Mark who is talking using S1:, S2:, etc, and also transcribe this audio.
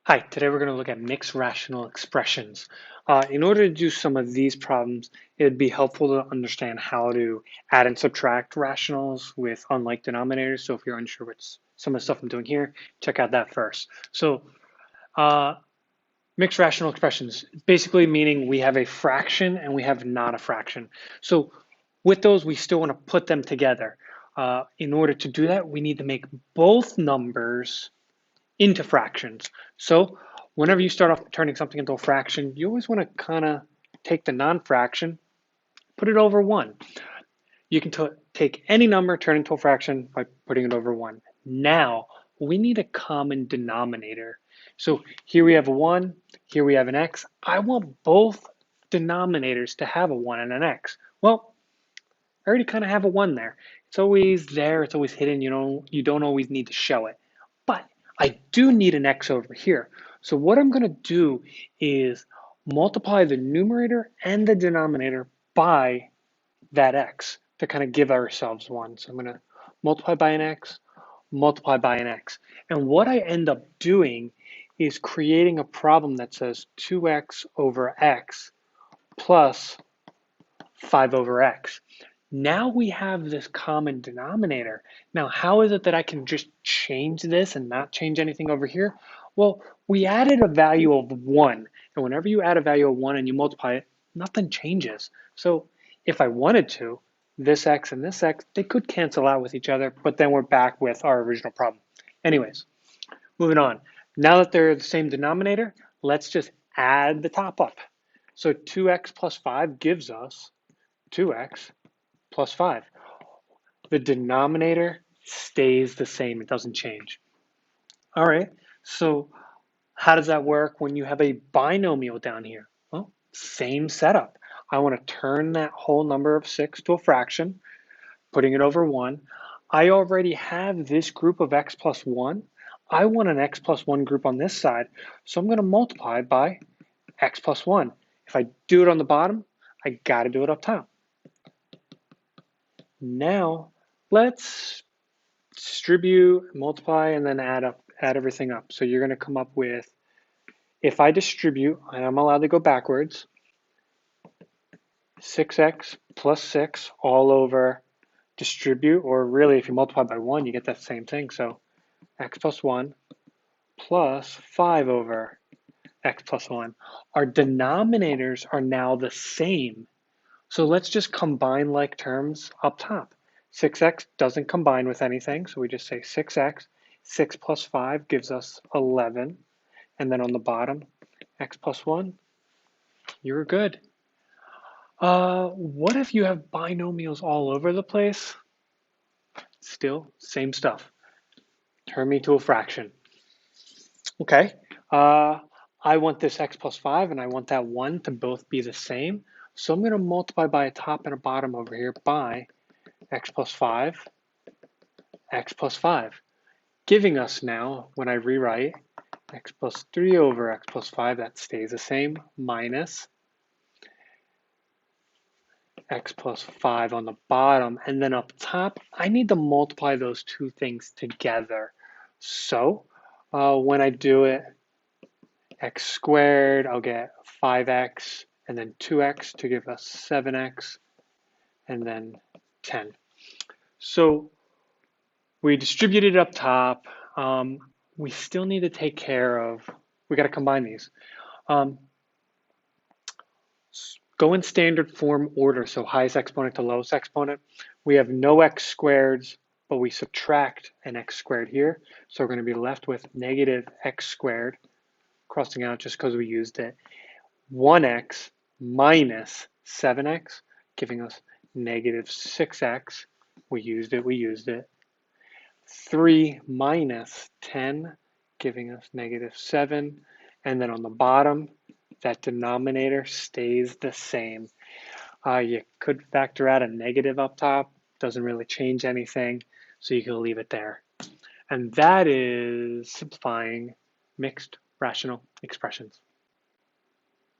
S1: Hi, today we're going to look at mixed rational expressions. In order to do some of these problems, it would be helpful to understand how to add and subtract rationals with unlike denominators. So if you're unsure what's some of the stuff I'm doing here, check out that first. So uh, mixed rational expressions, basically meaning we have a fraction and we have not a fraction. So with those, we still want to put them together. In order to do that, we need to make both numbers into fractions. So whenever you start off turning something into a fraction, you always want to kind of take the non-fraction, put it over 1. You can take any number, turn it into a fraction by putting it over 1. Now, we need a common denominator. So here we have a 1, here we have an x. I want both denominators to have a 1 and an x. Well, I already kind of have a 1 there. It's always there, it's always hidden, you don't always need to show it. But I do need an x over here. So what I'm going to do is multiply the numerator and the denominator by that x to kind of give ourselves 1. So I'm going to multiply by an x, multiply by an x. And what I end up doing is creating a problem that says 2x over x plus 5 over x. Now we have this common denominator. Now, how is it that I can just change this and not change anything over here? Well, we added a value of 1. And whenever you add a value of 1 and you multiply it, nothing changes. So if I wanted to, this x and this x, they could cancel out with each other, but then we're back with our original problem. Anyways, moving on. Now that they're the same denominator, let's just add the top up. So 2x plus 5 gives us 2x plus 5. The denominator stays the same. It doesn't change. All right. So how does that work when you have a binomial down here? Well, same setup. I want to turn that whole number of 6 to a fraction, putting it over 1. I already have this group of x plus 1. I want an x plus 1 group on this side, so I'm going to multiply by x plus 1. If I do it on the bottom, I got to do it up top. Now, let's distribute, multiply, and then add everything up. So you're going to come up with, if I distribute, and I'm allowed to go backwards, 6x plus 6 all over distribute, or really if you multiply by 1, you get that same thing. So x plus 1 plus 5 over x plus 1. Our denominators are now the same. So let's just combine like terms up top. 6x doesn't combine with anything, so we just say 6x. 6 plus 5 gives us 11. And then on the bottom, x plus 1, you're good. What if you have binomials all over the place? Still, same stuff. Turn me to a fraction. Okay, I want this x plus 5 and I want that 1 to both be the same. So I'm going to multiply by a top and a bottom over here by x plus 5, x plus 5, giving us now, when I rewrite, x plus 3 over x plus 5, that stays the same, minus x plus 5 on the bottom. And then up top, I need to multiply those two things together. So when I do it, x squared, I'll get 5x and then 2x to give us 7x and then 10. So we distributed it up top. We still need to take care of, we got to combine these. Go in standard form order, so highest exponent to lowest exponent. We have no x squareds, but we subtract an x squared here. So we're going to be left with negative x squared, crossing out just because we used it. 1x minus 7x, giving us negative 6x. We used it. 3 minus 10, giving us negative 7. And then on the bottom, that denominator stays the same. You could factor out a negative up top. Doesn't really change anything, so you can leave it there. And that is simplifying mixed rational expressions.